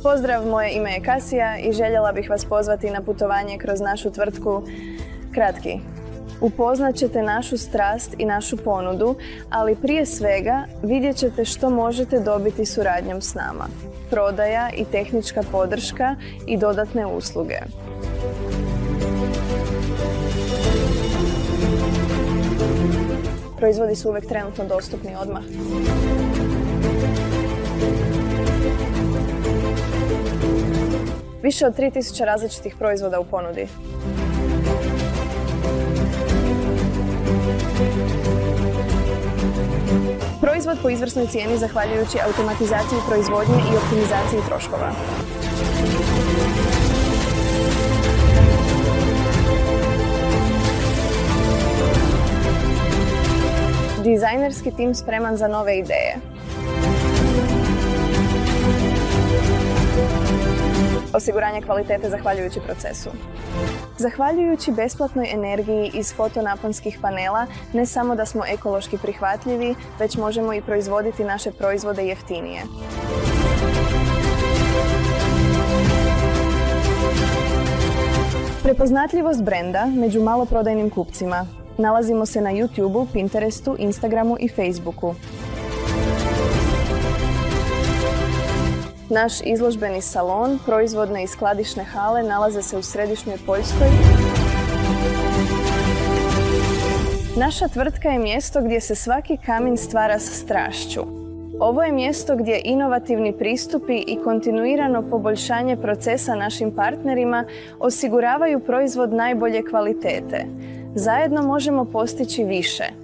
Pozdrav, moje ime je Kasija i željela bih vas pozvati na putovanje kroz našu tvrtku Kratki. Upoznat ćete našu strast i našu ponudu, ali prije svega vidjet ćete što možete dobiti suradnjom s nama. Prodaja i tehnička podrška i dodatne usluge. Proizvodi su uvijek trenutno dostupni odmah. Više od 3000 različitih proizvoda u ponudi. Proizvod po izvrsnoj cijeni zahvaljujući automatizaciji proizvodnje i optimizaciji troškova. Dizajnerski tim spreman za nove ideje. Osiguranje kvalitete zahvaljujući procesu. Zahvaljujući besplatnoj energiji iz fotonaponskih panela, ne samo da smo ekološki prihvatljivi, već možemo i proizvoditi naše proizvode jeftinije. Prepoznatljivost brenda među maloprodajnim kupcima. Nalazimo se na YouTubeu, Pinterestu, Instagramu i Facebooku. Naš izložbeni salon, proizvodne i skladišne hale nalaze se u središnjoj Poljskoj. Naša tvrtka je mjesto gdje se svaki kamen stvara sa strašću. Ovo je mjesto gdje inovativni pristupi i kontinuirano poboljšanje procesa našim partnerima osiguravaju proizvod najbolje kvalitete. Zajedno možemo postići više.